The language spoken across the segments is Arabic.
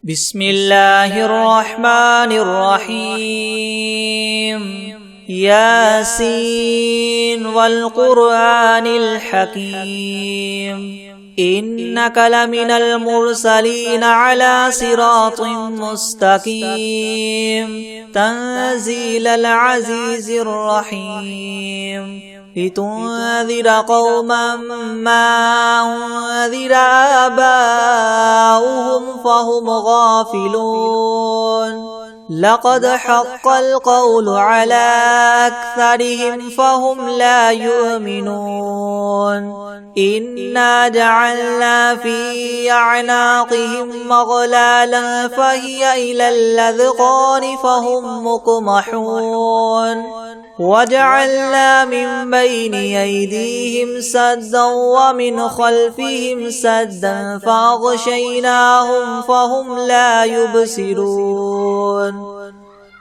بسم الله الرحمن الرحيم ياسين والقرآن الحكيم إنك لمن المرسلين على صراط مستقيم تنزيل العزيز الرحيم لتنذر قوما ما أنذر آباؤهم فهم غافلون لقد حق القول على أكثرهم فهم لا يؤمنون إنا جعلنا في أعناقهم مغلالا فهي إلى الأذقان فهم مقمحون وجعلنا من بين أيديهم سدا ومن خلفهم سدا فأغشيناهم فهم لا يبصرون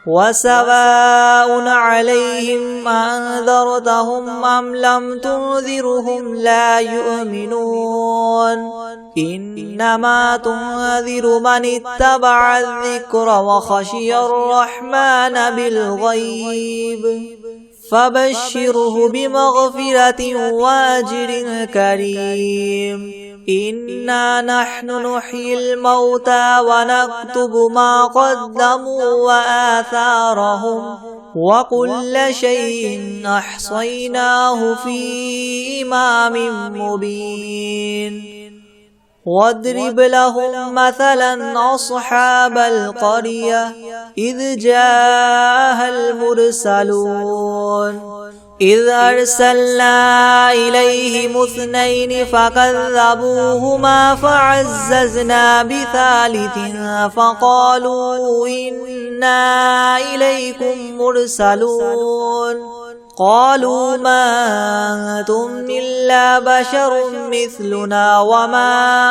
وسواء عليهم أنذرتهم أم لم تنذرهم لا يؤمنون إنما تنذر من اتبع الذكر وخشي الرحمن بالغيب فبشره بمغفرة وأجر كريم إنا نحن نحيي الموتى ونكتب ما قدموا وآثارهم وكل شيء أحصيناه في إمام مبين واضرب لهم مثلا أصحاب القرية إذ جاءها المرسلون إذ أرسلنا إليهم اثنين فكذبوهما فعززنا بثالث فقالوا إنا إليكم مرسلون قالوا ما أنتم إلا بشر مثلنا وما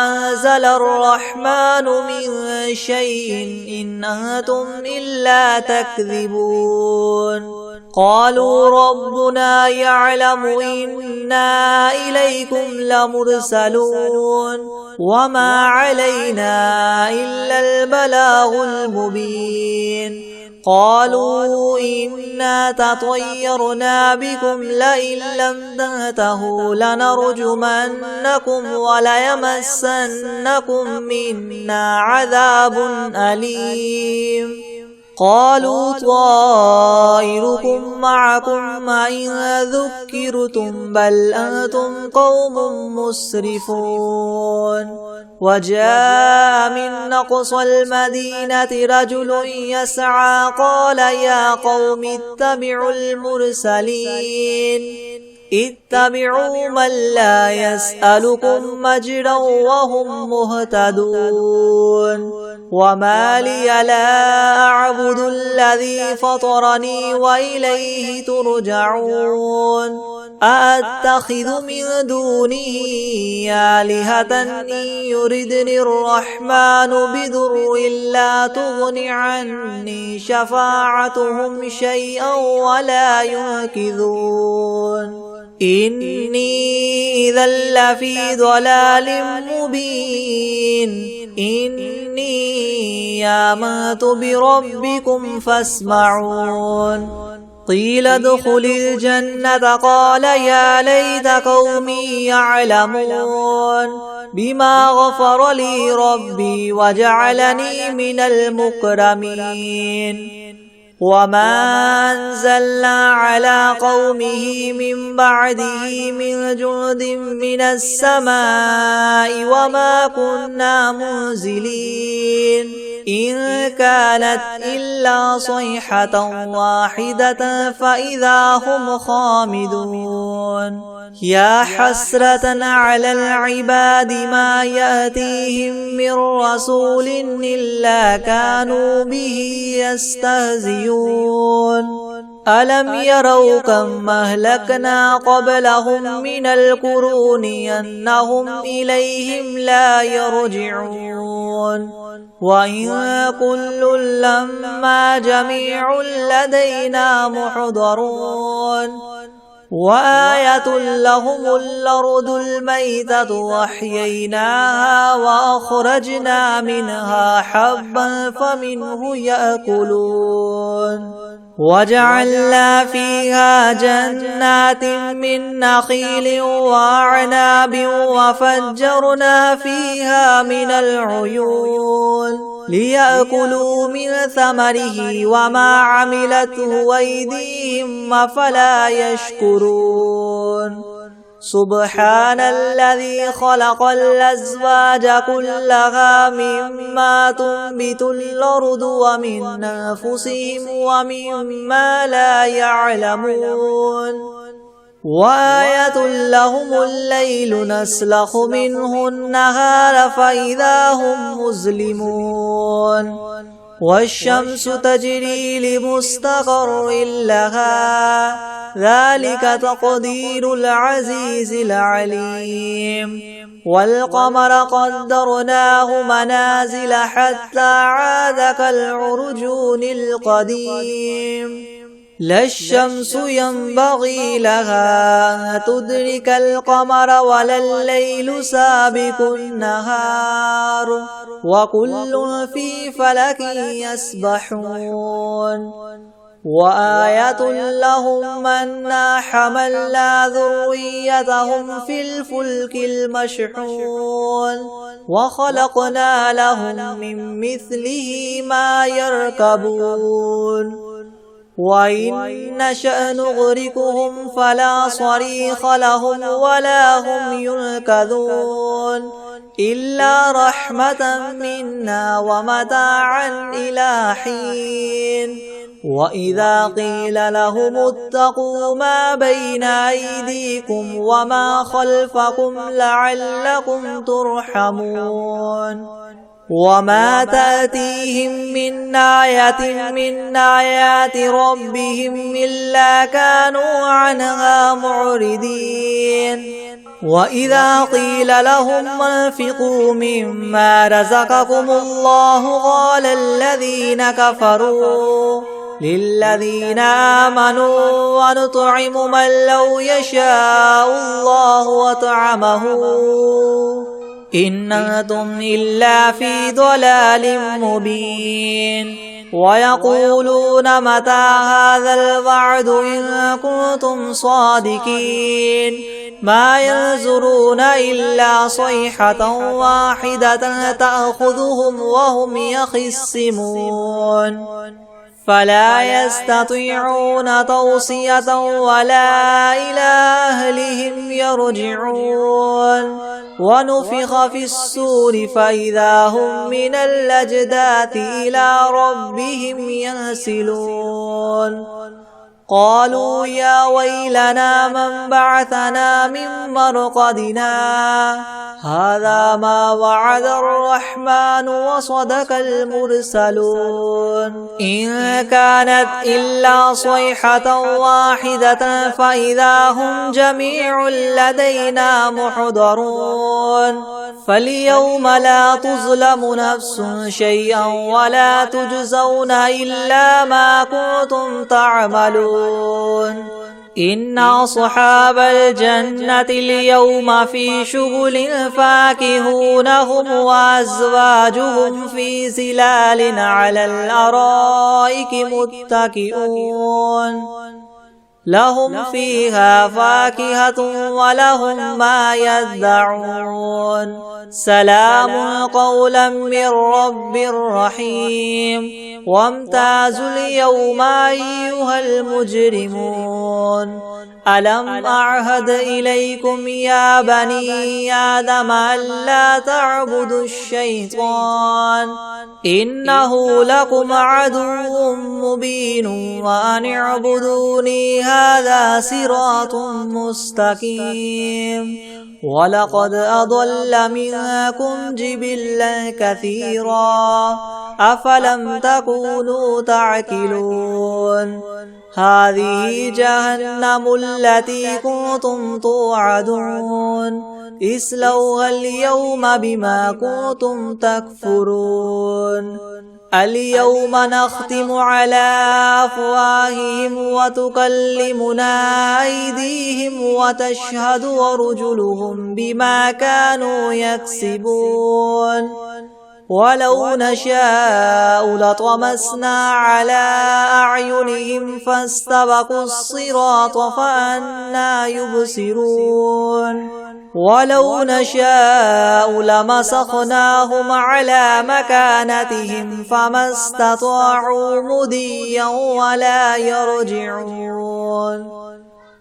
أنزل الرحمن من شيء إن أنتم إلا تكذبون قالوا ربنا يعلم إنا إليكم لمرسلون وما علينا إلا البلاغ المبين قالوا إنا تطيرنا بكم لئن لم تنتهوا لنرجمنكم وليمسنكم منا عذاب أليم قالوا طائركم معكم إن ذكرتم بل أنتم قوم مسرفون وجاء من أقصى المدينة رجل يسعى قال يا قوم اتبعوا المرسلين اتبعوا من لا يسألكم مجرا وهم مهتدون وما لي لا أعبد الذي فطرني وإليه ترجعون أأتخذ من دونه آلهة إن يردني الرحمن بضر لا تغن عني شفاعتهم شيئا ولا ينقذون إني إذا لفي ضلال مبين إني آمنت بربكم فاسمعون قيل ادخل الجنة قال يا ليت قومي يعلمون بما غفر لي ربي وجعلني من المكرمين وما أنزلنا على قومه من بعده من جند من السماء وما كنا منزلين إن كانت إلا صيحة واحدة فإذا هم خامدون يا حسرة على العباد ما يأتيهم من رسول إلا كانوا به يستهزئون ألم يروا كم أهلكنا قبلهم من القرون أنهم إليهم لا يرجعون وإن كل لما جميع لدينا محضرون وآية لهم الأرض الميتة وأحييناها وأخرجنا منها حبا فمنه يأكلون وجعلنا فيها جنات من نخيل وأعناب وفجرنا فيها من العيون ليأكلوا من ثمره وما عملته أيديهم أفلا يشكرون سبحان الذي خلق الأزواج كلها مما تنبت الأرض ومن أنفسهم ومما لا يعلمون وآية لهم الليل نسلخ منه النهار فإذا هم مظلمون والشمس تجري لمستقر لها ذلك تقدير العزيز العليم والقمر قدرناه منازل حتى عاد كالعرجون القديم لا الشمس ينبغي لها أن تدرك القمر ولا الليل سابق النهار وكل في فلك يسبحون وآية لهم أنا حملنا ذريتهم في الفلك المشحون وخلقنا لهم من مثله ما يركبون وإن نشأ نغرقهم فلا صريخ لهم ولا هم ينقذون إلا رحمة منا ومتاعا إلى حين وإذا قيل لهم اتقوا ما بين أيديكم وما خلفكم لعلكم ترحمون وما تأتيهم من آية من آيات ربهم إلا كانوا عنها معرضين وإذا قيل لهم انفقوا مما رزقكم الله قال الذين كفروا للذين آمنوا ونطعم من لو يشاء الله أطعمه إن أنتم إلا في ضلال مبين ويقولون متى هذا الوعد إن كنتم صادقين ما ينظرون إلا صيحة واحدة تأخذهم وهم يخصمون فلا يستطيعون توصية ولا إلى أهلهم يرجعون ونفخ في الصور فإذا هم من الأجداث إلى ربهم ينسلون قالوا يا ويلنا من بعثنا من مرقدنا هذا ما وعد الرحمن وصدق المرسلون إن كانت إلا صيحة واحدة فإذا هم جميع لدينا محضرون فاليوم لا تظلم نفس شيئا ولا تجزون إلا ما كنتم تعملون إن أصحاب الجنة اليوم في شغل فاكهون هم وأزواجهم في ظلال على الأرائك متكئون لهم فيها فاكهة ولهم ما يدعون سلام قولا من رب رحيم وامتازوا اليوم أيها المجرمون ألم أعهد إليكم يا بني آدم ألا تعبدوا الشيطان إنه لكم عدو مبين وأن اعبدوني هذا صراط مستقيم ولقد أضل منكم جبلا كثيرا أفلم تكونوا تعقلون هذه جهنم التي كنتم توعدون اصلوها اليوم بما كنتم تكفرون اليوم نختم على أفواههم وتكلمنا أيديهم وتشهد أرجلهم بما كانوا يكسبون ولو نشاء لطمسنا على أعينهم فاستبقوا الصراط فأنى يبصرون ولو نشاء لمسخناهم على مكانتهم فما استطاعوا مضيا ولا يرجعون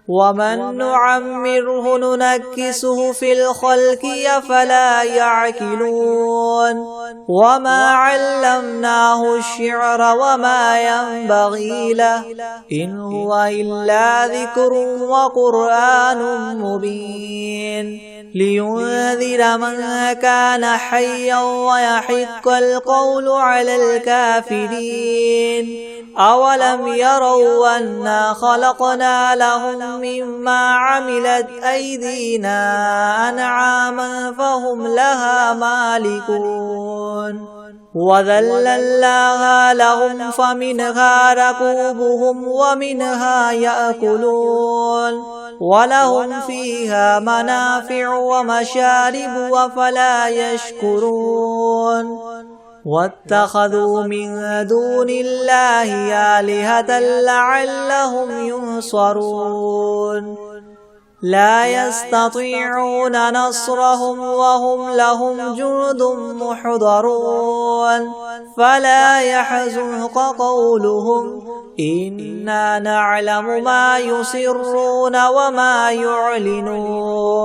ومن نعمره ننكسه في الخلق أفلا يعقلون وما علمناه الشعر وما ينبغي له إن هو إلا ذكر وقرآن مبين لينذر من كان حيا ويحق القول على الكافرين أولم يروا أنا خلقنا لهم مما عملت أيدينا أنعاما فهم لها مالكون وذللناها لهم فمنها ركوبهم ومنها يأكلون ولهم فيها منافع ومشارب أفلا يشكرون واتخذوا من دون الله آلهة لعلهم ينصرون لا يستطيعون نصرهم وهم لهم جند محضرون فلا يحزنك قولهم إنا نعلم ما يسرون وما يعلنون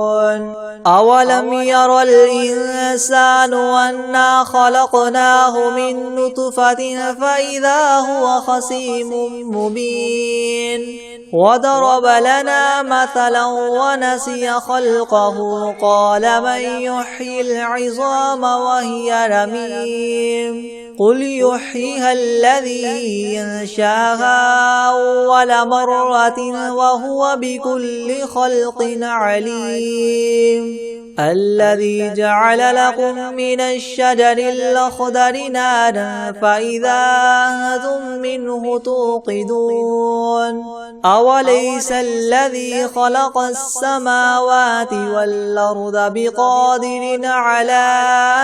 أولم ير الإنسان أنا خلقناه من نطفة فإذا هو خصيم مبين وضرب لنا مثلا ونسي خلقه قال من يحيي العظام وهي رميم قل يحييها الذي ينشاها أول مرة وهو بكل خلق عليم الذي جعل لكم من الشجر الأخضر نارا فإذا أنتم منه توقدون أوليس الذي خلق السماوات والأرض بقادر على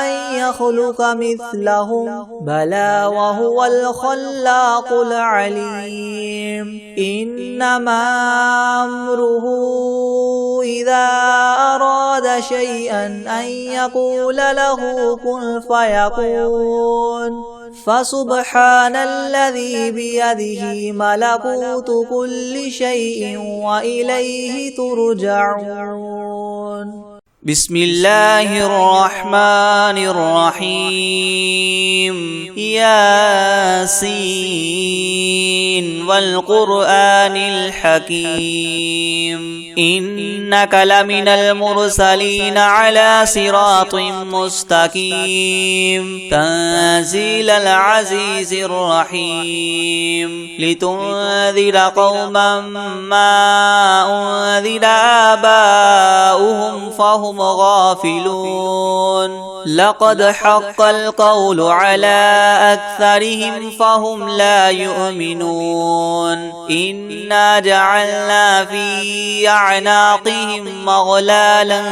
أن يخلق مثلهم بلى وهو الخلاق العليم إنما أمره إذا أراد شيئا أن يقول له كن فيكون فسبحان الذي بيده ملكوت كل شيء وإليه ترجعون بسم الله الرحمن الرحيم ياسين والقرآن الحكيم إنك لمن المرسلين على صراط مستقيم تنزيل العزيز الرحيم لتنذر قوما ما أنذر آباؤهم فهم غافلون لقد حق القول على أكثرهم فهم لا يؤمنون إنا جعلنا في أعناقهم مغلالا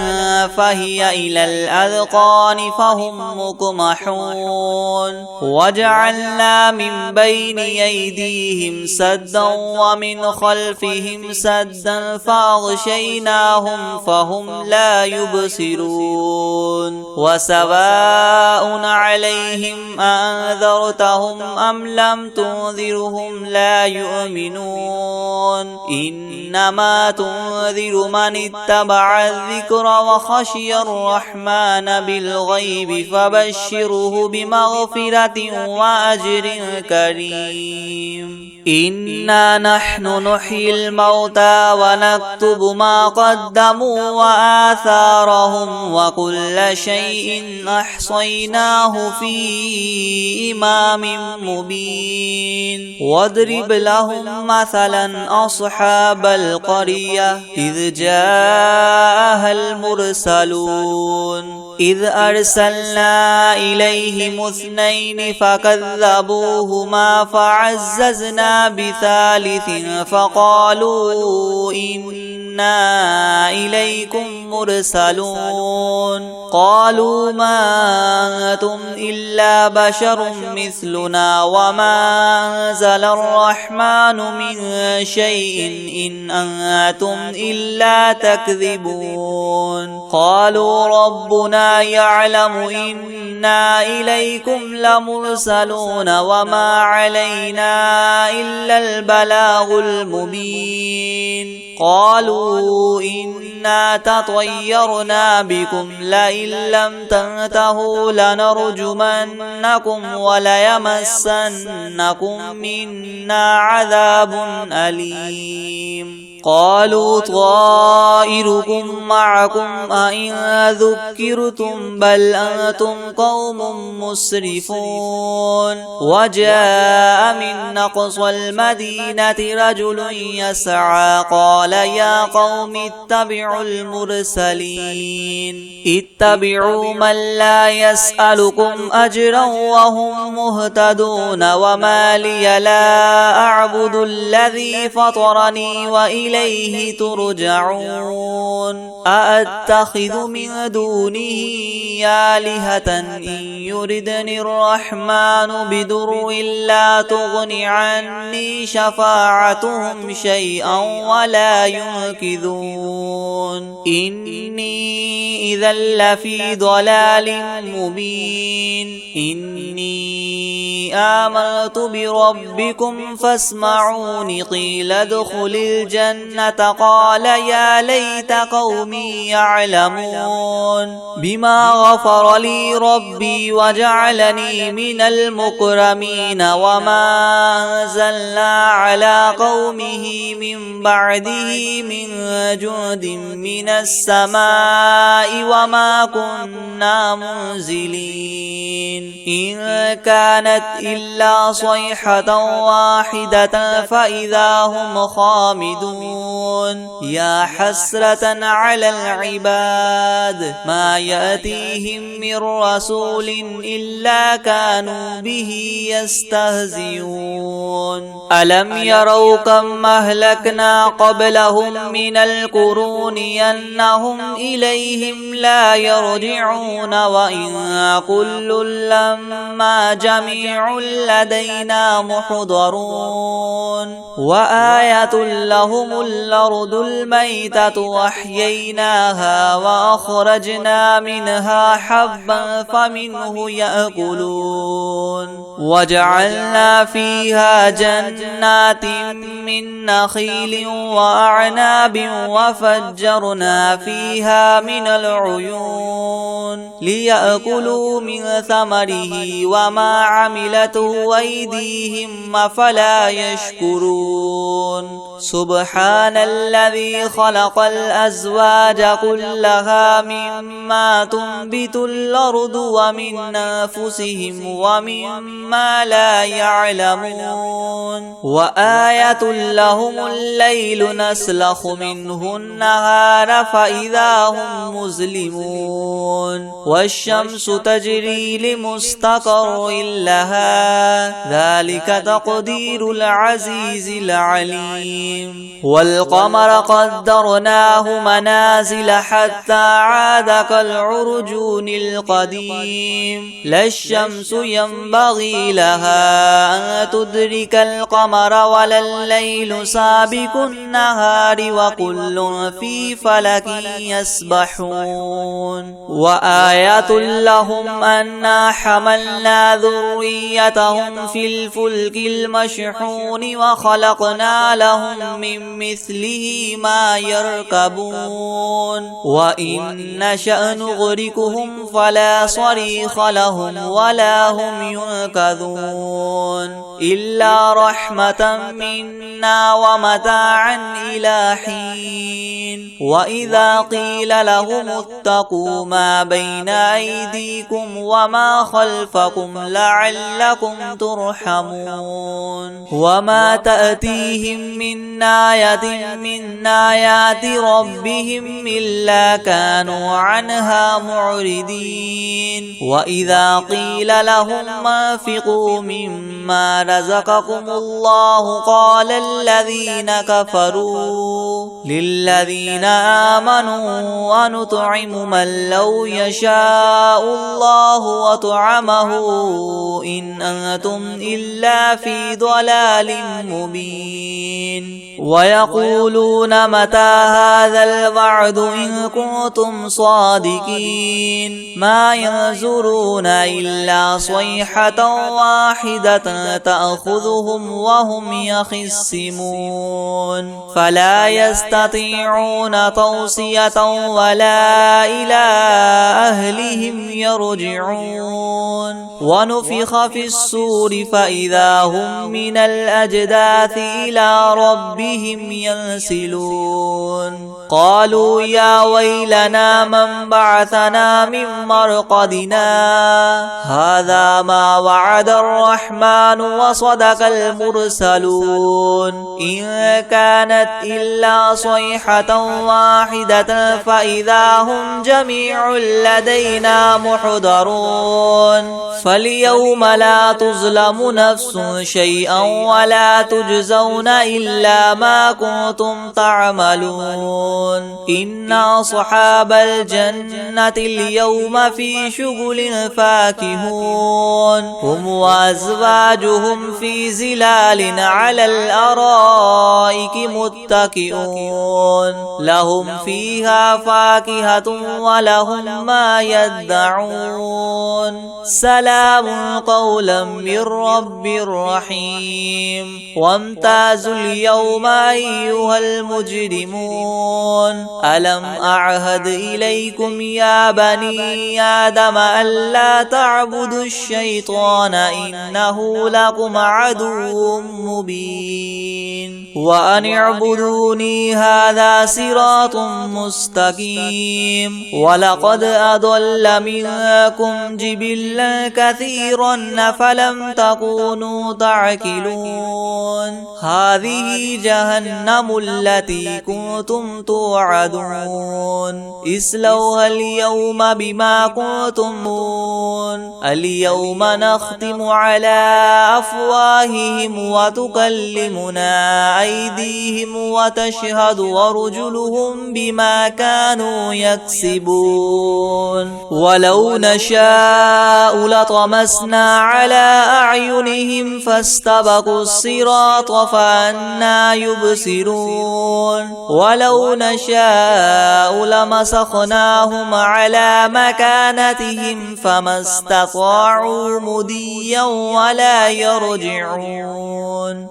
فهي إلى الأذقان فهم مقمحون وجعلنا من بين أيديهم سدا ومن خلفهم سدا فأغشيناهم فهم لا يبصرون وسواء عليهم أنذرتهم أم لم تنذرهم لا يؤمنون إنما تنذر من اتبع الذكر وخشي الرحمن بالغيب فبشره بمغفرة وأجر كريم إنا نحن نحيي الموتى ونكتب ما قدموا وآثارهم أعمارهم وكل شيء أحصيناه في إمام مبين واضرب لهم مثلا أصحاب القرية إذ جاءها المرسلون إذ أرسلنا إليهم 2 فكذبوهما فعززنا بثالث فقالوا إنا إليكم مرسلون قالوا ما أنتم إلا بشر مثلنا وما أنزل الرحمن من شيء إن أنتم إلا تكذبون قالوا ربنا يعلم إنا إليكم لمرسلون وما علينا إلا البلاغ المبين قالوا إنا تطيرنا بكم لئن لم تنتهوا لنرجمنكم وليمسنكم منا عذاب أليم قالوا طائركم معكم أئن ذكرتم بل أنتم قوم مسرفون وجاء من أقصى المدينة رجل يسعى قال يا قوم اتبعوا المرسلين اتبعوا من لا يسألكم أجرا وهم مهتدون وما لي لا أعبد الذي فطرني وإليه ترجعون أأتخذ من دونه آلهة إن يردني الرحمن بدر لا تغن عني شفاعتهم شيئا ولا ينقذون إني إذا لفي ضلال مبين إني آمنت بربكم فاسمعون قيل ادخل الجنة قال يا ليت قومي يعلمون بما غفر لي ربي وجعلني من المكرمين وما أنزلنا على قومه من بعده من جند من السماء وما كنا منزلين إن كانت إلا صيحة واحدة فإذا هم خامدون يا حسرة على العباد ما يأتيهم من رسول إلا كانوا به يستهزئون ألم يروا كم أهلكنا قبلهم من القرون أنهم إليهم لا يرجعون وإن كل لما جميع لدينا محضرون وآية لهم الأرض الميتة وأحييناها وأخرجنا منها حبا فمنه يأكلون وجعلنا فيها جنات من نخيل وأعناب وفجرنا فيها من العيون ليأكلوا من ثمره وما عملته أيديهم أفلا يشكرون سبحان الذي خلق الأزواج كلها مما تنبت الأرض ومن أنفسهم ومما لا يعلمون وآية لهم الليل نسلخ منه النهار فإذا هم مظلمون والشمس تجري لمستقر لها ذلك تقدير العزيز العليم والقمر قدرناه منازل حتى عاد كالعرجون القديم لا الشمس ينبغي لها أن تدرك القمر ولا الليل سابق النهار وكل في فلك يسبحون وآية لهم أنا حملنا ذريتهم في الفلك المشحون وخلقنا لهم من مثله ما يركبون وإن نشأ نغرقهم فلا صريخ لهم ولا هم ينقذون إلا رحمة منا ومتاعا إلى حين وإذا قيل لهم اتقوا ما بين أيديكم وما خلفكم لعلكم ترحمون وما تأتيهم من آية من آيات ربهم إلا كانوا عنها معرضين وإذا قيل لهم انفقوا مما رزقكم الله قال الذين كفروا للذين آمنوا أنطعم من لو يشاء الله وطعمه إن أنتم إلا في ضلال مبين ويقولون متى هذا الوعد إن كنتم صادقين ما ينظرون إلا صيحة واحدة تأخذهم وهم يخصمون فلا يستطيعون توصية ولا إلى أهلهم يرجعون ونفخ في الصور فإذا هم من الأجداث إلى ربهم ينسلون قالوا يا ويلنا من بعثنا من مرقدنا هذا ما وعد الرحمن وصدق المرسلون إن كانت إلا صيحة واحدة فإذا هم جميع لدينا محضرون فاليوم لا تظلم نفس شيئا ولا تجزون إلا ما كنتم تعملون إن أصحاب الجنة اليوم في شغل فاكهون هم وأزواجهم في زلال على الأرائك متكئون لهم فيها فاكهة ولهم ما يدعون سلام قولا من رب رحيم وامتازوا اليوم أيها المجرمون ألم أعهد إليكم يا بني آدم ألا تعبدوا الشيطان إنه لكم عدو مبين وأن اعبدوني هذا صراط مستقيم ولقد أضل منكم جبلا كثيرا فلم تكونوا تعقلون هذه جهنم التي كنتم توعدون اصلوها اليوم بما كنتم اليوم نختم على أفواههم وتكلمنا أيديهم وتشهد أرجلهم بما كانوا يكسبون ولو نشاء لطمسنا على أعينهم فاستبقوا الصراط فأنى يبصرون ولو نشاء لمسخناهم على مكانتهم فما استطاعوا مديا ولا يرجعون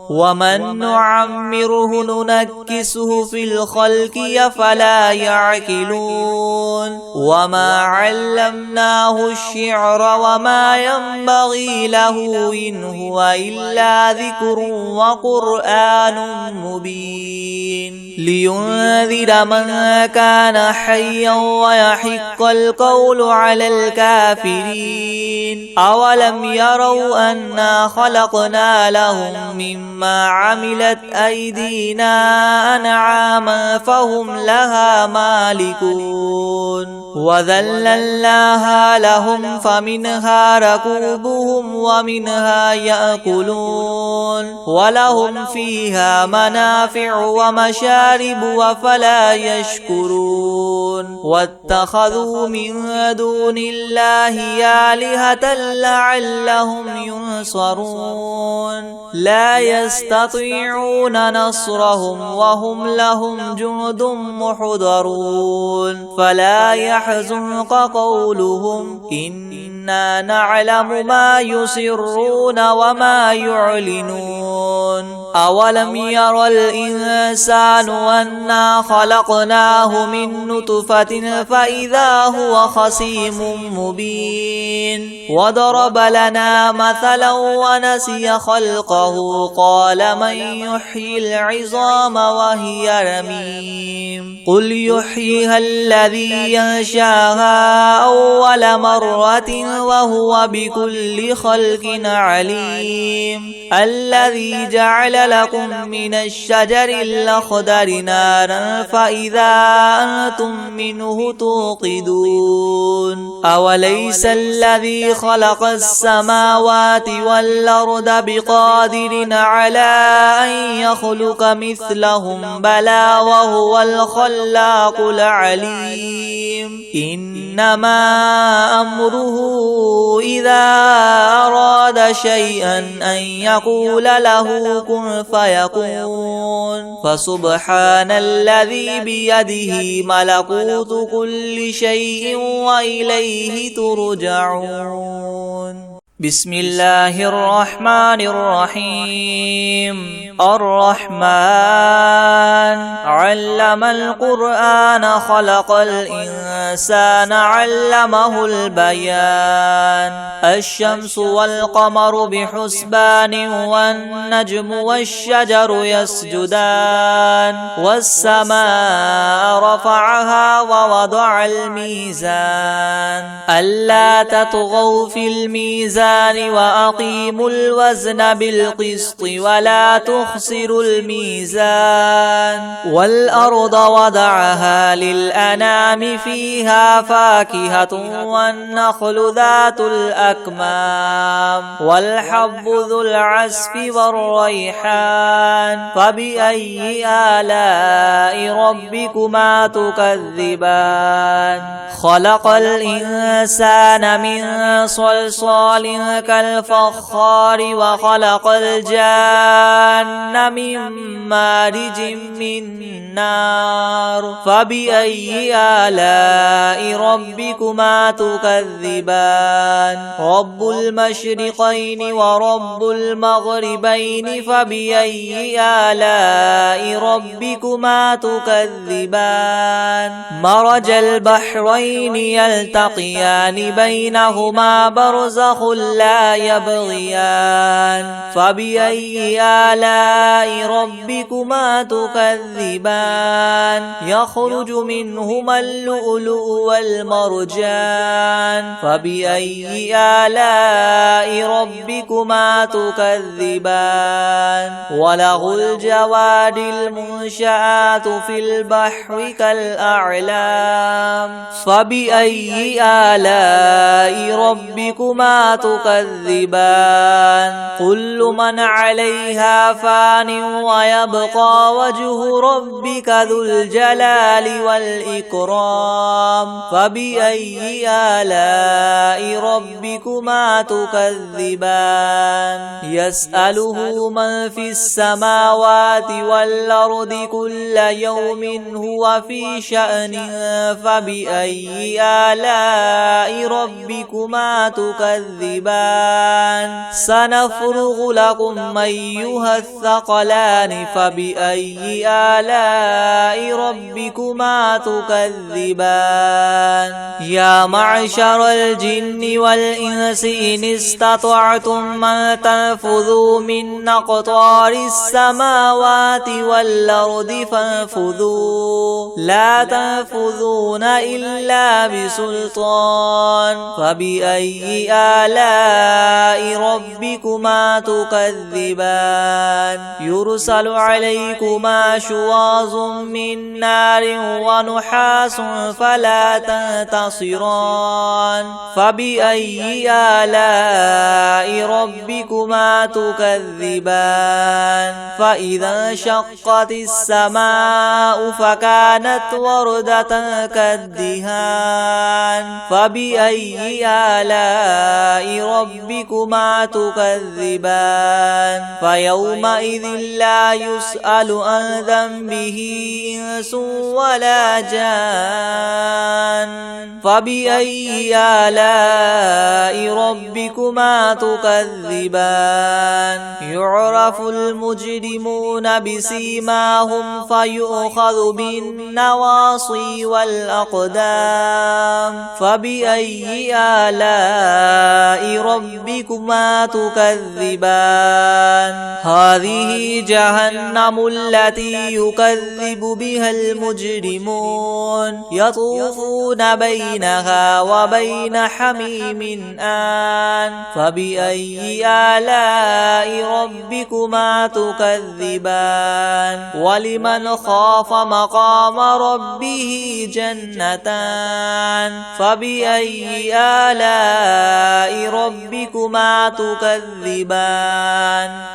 ومن نعمره ننكسه في الخلق فلا يعقلون وما علمناه الشعر وما ينبغي له إن هو إلا ذكر وقرآن مبين لينذر من كان حيا ويحق القول على الكافرين أولم يروا أنا خلقنا لهم مما عملت أيدينا أنعاما فهم لها مالكون وذللناها لهم فمنها ركوبهم ومنها يأكلون ولهم فيها منافع ومشارب وفلا يشكرون واتخذوا من دون الله آلهة لعلهم ينصرون لا يستطيعون نصرهم وهم لهم جند محضرون فلا يحزنك قولهم إنا نعلم ما يسرون وما يعلنون أولم ير الإنسان أنا خلقناه من نطفة فإذا هو خصيم مبين وضرب لنا مثلا ونسي خلقه قال من يحيي العظام وهي رميم قل يحييها الذي ينشاها أول مرة وهو بكل خلق عليم الذي جعل لكم من الشجر الأخضر نارا فإذا أنتم منه توقدون أوليس الذي خلق السماوات والأرض بقادر على أن يخلق مثلهم بلى وهو الخلاق العليم إنما أمره إذا أراد شيئا أن يقول له كن فيكون فسبحان الذي بيده ملكوت كل شيء وإليه ترجعون بسم الله الرحمن الرحيم الرحمن علم القرآن خلق الإنسان علمه البيان الشمس والقمر بحسبان والنجم والشجر يسجدان والسماء رفعها ووضع الميزان ألا تطغوا في الميزان وأقيموا الوزن بالقسط ولا تخسروا الميزان والأرض وضعها للأنام فيها فاكهة والنخل ذات الأكمام والحب ذو العصف والريحان فبأي آلاء ربكما تكذبان خلق الإنسان من صلصال كالفخار وخلق الجان من مارج من نار فبأي آلاء ربكما تكذبان رب المشرقين ورب المغربين فبأي آلاء ربكما تكذبان مرج البحرين يلتقيان بينهما برزخ لا يبغيان فبأي آلاء ربكما تكذبان يخرج منهما اللؤلؤ والمرجان فبأي آلاء ربكما تكذبان وله الجوار المنشآت في البحر كالأعلام فبأي آلاء ربكما تكذبان كل من عليها فان ويبقى وجه ربك ذو الجلال والإكرام فبأي آلاء ربكما تكذبان يسأله من في السماوات والأرض كل يوم هو في شأن فبأي آلاء ربكما تكذبان سنفرغ لكم أيها الثقلان فبأي آلاء ربكما تكذبان يا معشر الجن والإنس إن استطعتم أن تنفذوا من أقطار السماوات والأرض فانفذوا لا تنفذون إلا بسلطان فبأي آلاء ربكما تكذبان يرسل عليكما شواظ من نار ونحاس فلا تنتصران فبأي آلاء ربكما تكذبان فإذا انشقت السماء فكانت وردة كالدهان فبأي آلاء ربكما تكذبان فيومئذ لا يسأل عن ذنبه إنس ولا جان فبأي آلاء ربكما تكذبان يعرف المجرمون بسيماهم فيؤخذ بالنواصي والأقدام فبأي آلاء ربكما تكذبان هذه جهنم التي يكذب بها المجرمون يطوفون بينها وبين حميم آن فبأي آلاء ربكما تكذبان ولمن خاف مقام ربه جنتان فبأي آلاء ربكما تكذبان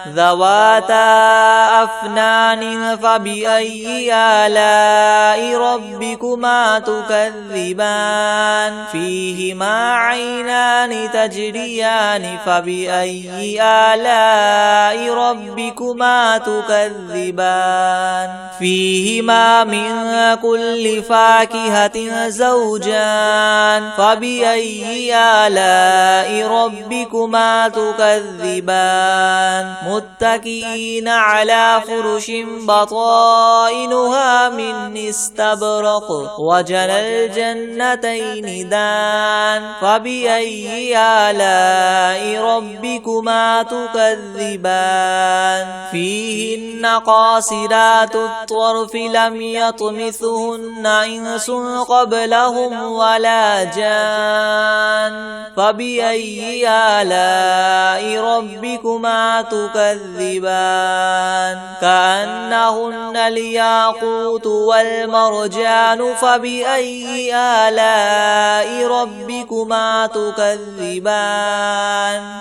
ذواتا أفنان فبأي آلاء ربكما تكذبان فيهما عينان تجريان فبأي آلاء ربكما تكذبان فيهما من كل فاكهة زوجان فبأي آلاء ربكما تكذبان متكئين على فرش بطائنها من استبرق وجنى الجنتين دان فبأي آلاء ربكما تكذبان فيهن قاصرات الطرف لم يطمثهن إنس قبلهم ولا جان فبأي آلاء ربكما تكذبان كأنهن الياقوت والمرجان فبأي آلاء ربكما تكذبان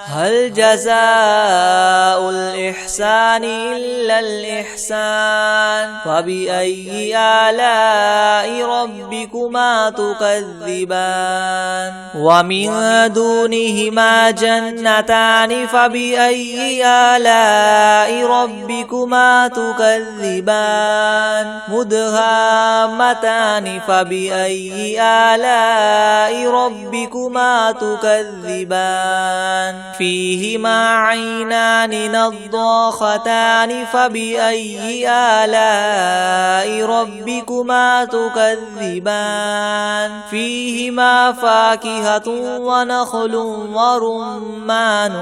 هل جزاء الإحسان إلا الإحسان فبأي آلاء ربكما تكذبان ومن دونهما جنتان فبأي آلاء ربكما تكذبان مدهامتان فبأي آلاء ربكما تكذبان فيهما عينان نضاختان فبأي آلاء ربكما تكذبان فيهما فاكهة ونخل ورمان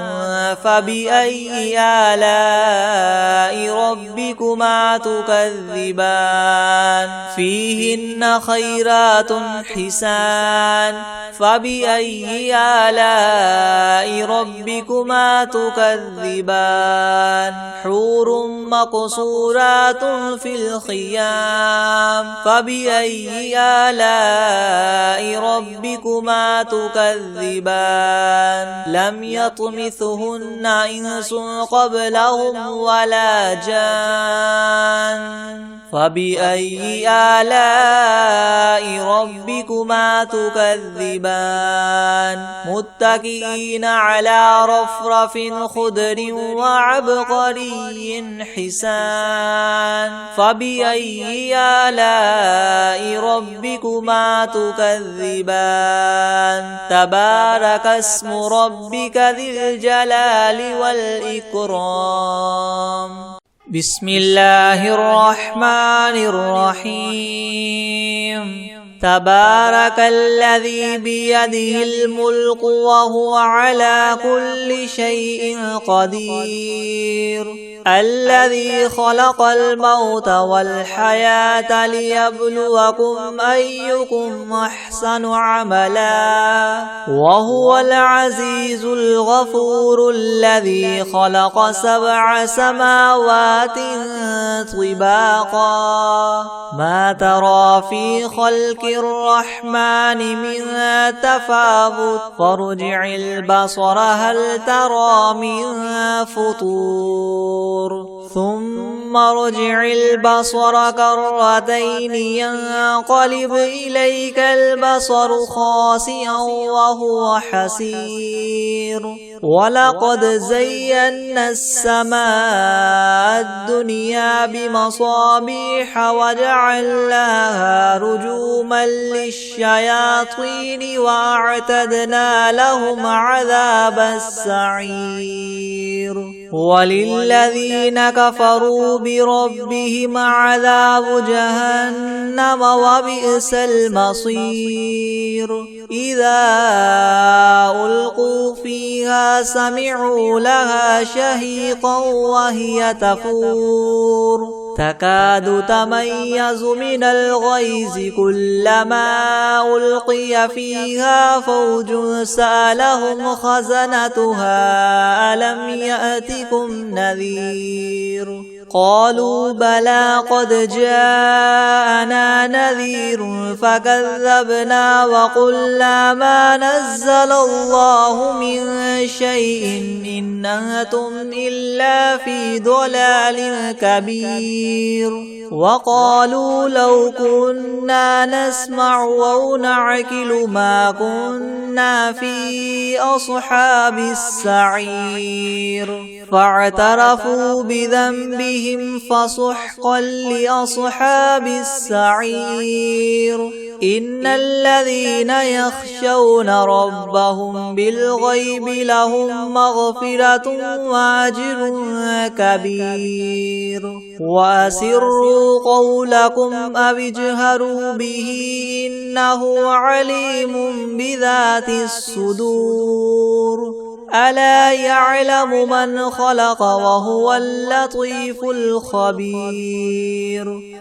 فبأي آلاء ربكما تكذبان فيهن خيرات حسان فبأي آلاء ربكما تكذبان حور مقصورات في الخيام فبأي آلاء ربكما تكذبان لم يطمثهن إنس قبلهم ولا جان فبأي آلاء ربكما تكذبان متكئين على رفرف خضر وعبقري حسان فبأي آلاء ربكما تكذبان تبارك اسم ربك ذي الجلال والإكرام بسم الله الرحمن الرحيم تبارك الذي بيده الملك وهو على كل شيء قدير الذي خلق الموت والحياة ليبلوكم أيكم أحسن عملا وهو العزيز الغفور الذي خلق 7 سماوات طباقا ما ترى في خلق الرحمن من تفاوت فارجع البصر هل ترى من فطور ثم ارجع البصر كرتين ينقلب إليك البصر خاسئا وهو حسير ولقد زينا السماء الدنيا بمصابيح وجعلناها رجوما للشياطين وأعتدنا لهم عذاب السعير وللذين كفروا بربهم عذاب جهنم وبئس المصير إذا ألقوا فيها سمعوا لها شهيقا وهي تفور تكاد تميز من الغيظ كلما ألقي فيها فوج سألهم خزنتها ألم يأتكم نذير قالوا بلى قد جاءنا نذير فكذبنا وقلنا ما نزل الله من شيء إن أنتم إلا في ضلال كبير وقالوا لو كنا نسمع أو نعقل ما كنا في أصحاب السعير فاعترفوا بذنبهم فسحقا لأصحاب السعير إن الذين يخشون ربهم بالغيب لهم مغفرة وأجر كبير وأسروا قولكم أو اجهروا به إنه عليم بذات الصدور ألا يعلم من خلق وهو اللطيف الخبير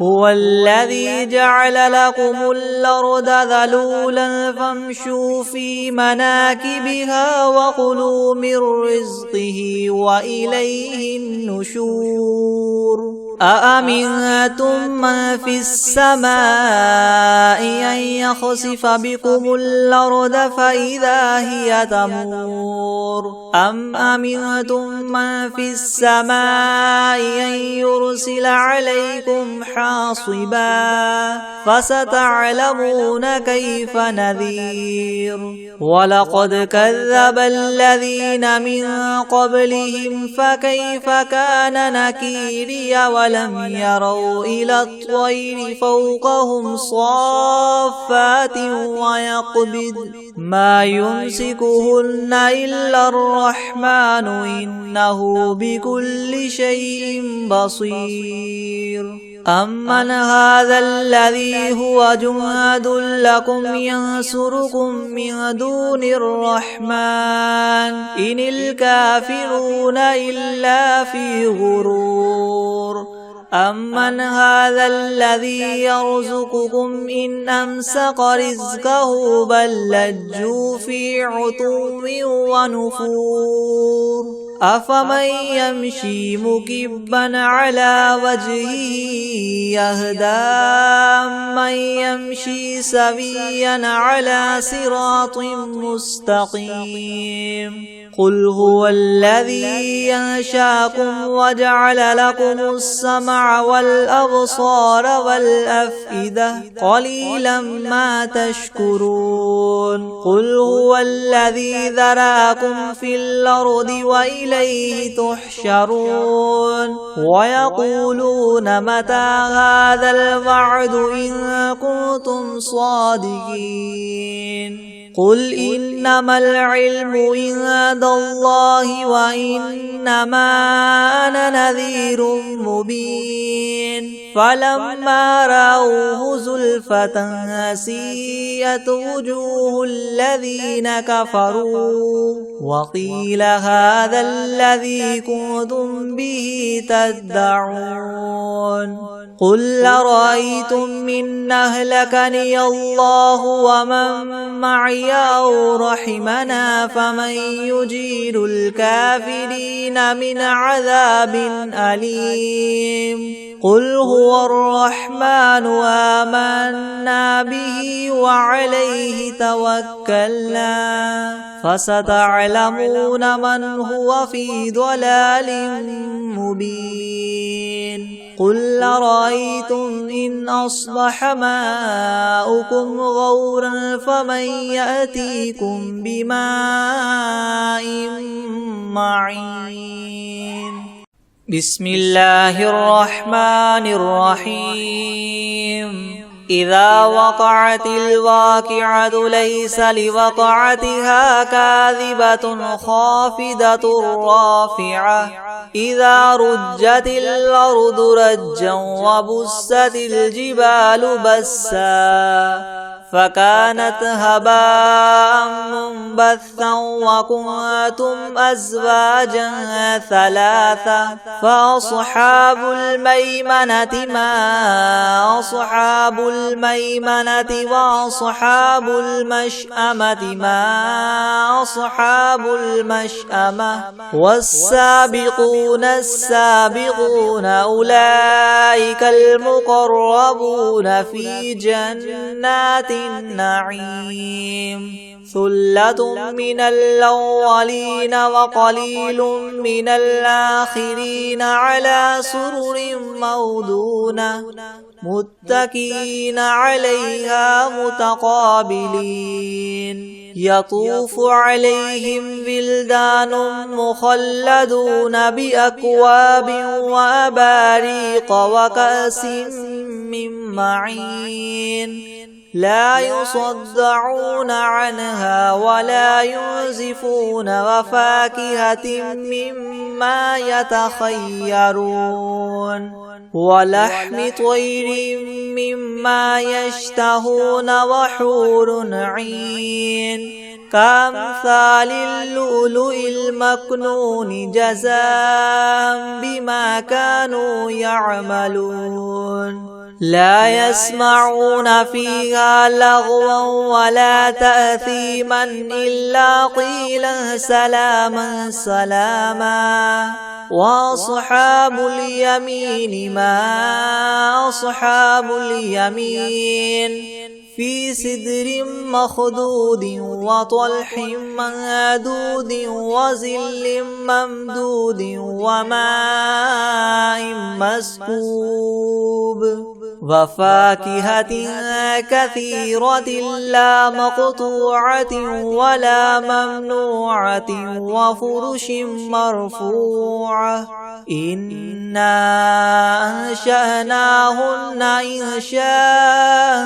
هو الذي جعل لكم الأرض ذلولا فامشوا في مناكبها وكلوا من رزقه وإليه النشور أأمنتم من في السماء أن يخسف بكم الأرض فإذا هي تمور أم أمنتم من في السماء أن يرسل عليكم حاصبا فستعلمون كيف نذير ولقد كذب الذين من قبلهم فكيف كان نكيري ولم يروا إلى الطير فوقهم صافات ويقبض ما يمسكهن إلا الرحمن إنه بكل شيء بصير أمن هذا الذي هو جند لكم ينصركم من دون الرحمن إن الكافرون إلا في غرور أمن هذا الذي يرزقكم إن أمسك رزقه بل لجوا في عتو ونفور أفمن يمشي مكبا على وجهه يهدى من يمشي سويا على صراط مستقيم قل هو الذي ينشاكم وجعل لكم السمع والأبصار والأفئدة قليلا ما تشكرون قل هو الذي ذراكم في الأرض وإليه تحشرون ويقولون متى هذا الوعد إن كنتم صادقين قل إنما العلم عند الله وإنما أنا نذير مبين فلما رأوه زلفة سيئت وجوه الذين كفروا وقيل هذا الذي كنتم به تدعون قل أرأيتم من أهلكني الله ومن معي أو رحمنا فمن يجير الكافرين من عذاب أليم قل هو الرحمن آمنا به وعليه توكلنا فستعلمون من هو في ضلال مبين قل أرأيتم إن أصبح ماؤكم غورا فمن يأتيكم بماء معين بسم الله الرحمن الرحيم إذا وقعت الواقعة ليس لوقعتها كاذبة خافضة رافعة إذا رجت الأرض رجا وبست الجبال بسا فكانت هباء منبثا وكنتم أزواجا ثلاثة فأصحاب الميمنة ما أصحاب الميمنة وأصحاب المشأمة ما أصحاب المشأمة والسابقون السابقون أولئك المقربون في جنات النعيم ثلة من الأولين وقليل من الآخرين على سرر موضونة متكئين عليها متقابلين يطوف عليهم ولدان مخلدون بأكواب وأباريق وكأس من معين لا يصدعون عنها ولا ينزفون وفاكهة مما يتخيرون ولحم طير مما يشتهون وحور عين كأمثال اللؤلؤ المكنون جزاء بما كانوا يعملون لا يسمعون فيها لغوا ولا تأثيما إلا قيلا سلاما سلاما وأصحاب اليمين ما أصحاب اليمين في سدر مخضود وطلح منضود وظل ممدود وماء مسكوب وفاكهة كثيرة لا مقطوعة ولا ممنوعة وفرش مرفوعة إنا أنشأناهن إنشاء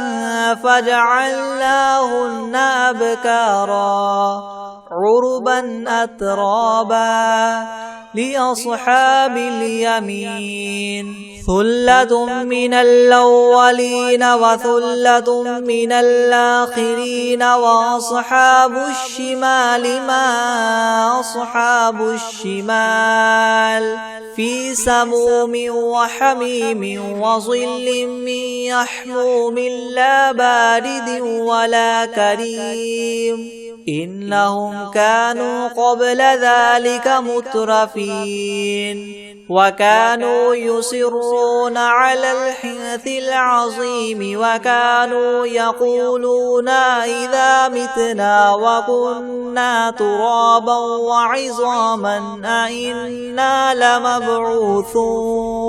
فجعلناهن أبكارا عربا أترابا لأصحاب اليمين ثلة من الأولين وثلة من الآخرين وأصحاب الشمال ما أصحاب الشمال في سموم وحميم وظل من يحموم لا بارد ولا كريم إنهم كانوا قبل ذلك مترفين وكانوا يصرون على الحنث العظيم وكانوا يقولون إذا متنا وكنا ترابا وعظاما أئنا لمبعوثون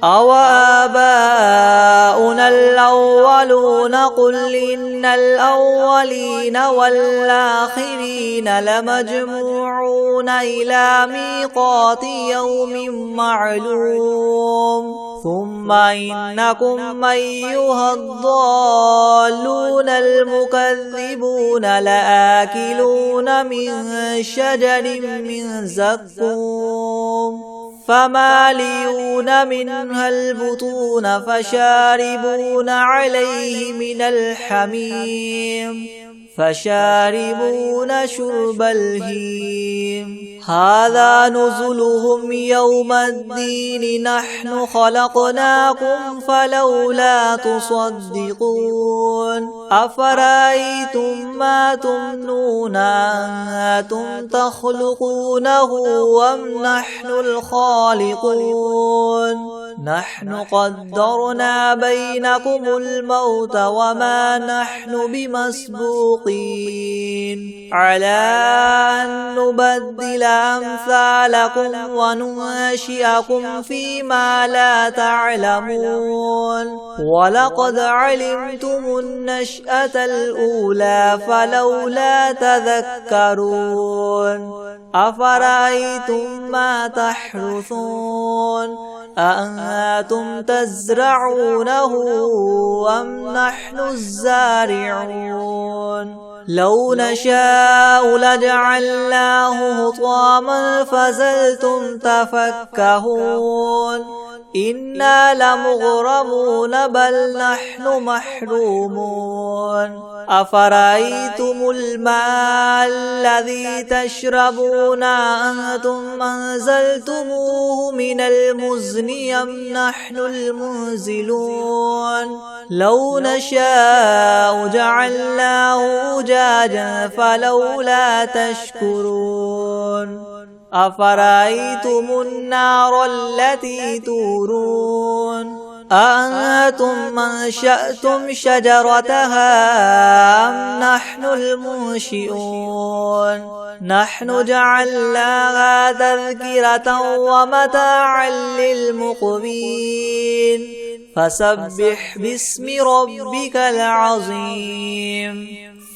أو آباؤنا الأولون قل إن الأولين والآخرين لمجموعون إلى ميقات يوم معلوم ثم إنكم أيها الضالون المكذبون لآكلون من شجر من زقوم فمالئون منها البطون فشاربون عليه من الحميم فشاربون شرب الهيم هذا نزلهم يوم الدين نحن خلقناكم فلولا تصدقون أفرأيتم ما تمنون أنتم تخلقونه أم نحن الخالقون نحن قدرنا بينكم الموت وما نحن بمسبوقين على أن نبدل أمثالكم وننشئكم فيما لا تعلمون ولقد علمتم النشأة الأولى فلولا تذكرون أفرأيتم ما تحرثون أأنتم تزرعونه أم نحن الزارعون لو نشاء لجعلناه حطاما فظلتم تفكهون إنا لمغرمون بل نحن محرومون أفرأيتم الماء الذي تشربون أنتم أنزلتموه من المزن أم نحن المنزلون لو نشاء جعلناه أجاجا فلولا تشكرون أفرأيتم النار التي تورون أأنتم أنشأتم شجرتها أم نحن المنشئون نحن جعلناها تذكرة ومتاعا للمقوين فسبح باسم ربك العظيم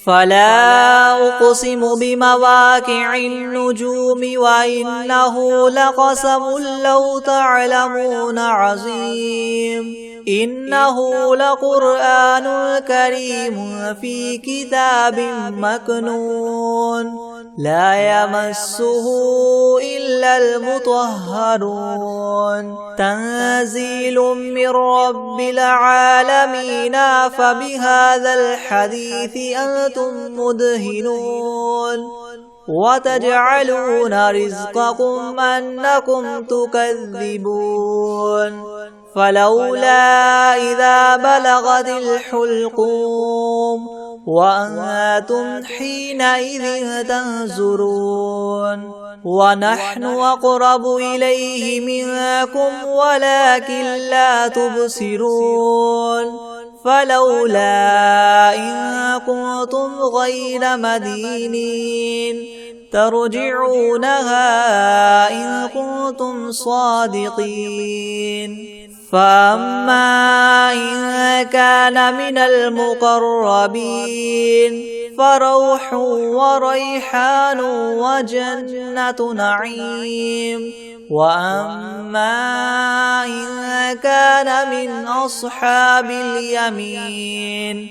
فلا أقسم بمواقع النجوم وإنه لقسم لو تعلمون عظيم إنه لقرآن كريم في كتاب مكنون لا يمسه إلا المطهرون تنزيل من رب العالمين فبهذا الحديث أنتم مدهنون وتجعلون رزقكم أنكم تكذبون فلولا إذا بلغت الحلقوم وأنتم حينئذ تنظرون ونحن أقرب إليه منكم ولكن لا تبصرون فلولا إن كنتم غير مدينين ترجعونها إن كنتم صادقين فأما إن كان من المقربين فروح وريحان وجنة نعيم وأما إن كان من أصحاب اليمين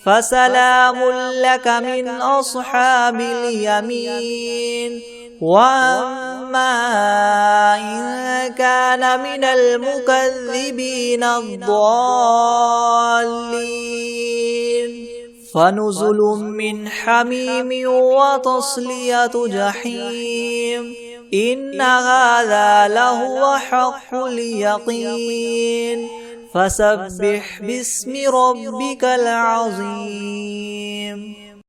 فسلام لك من أصحاب اليمين وأما إن كان من المكذبين الضالين فنزل من حميم وتصلية جحيم إن هذا لهو حق اليقين فسبح باسم ربك العظيم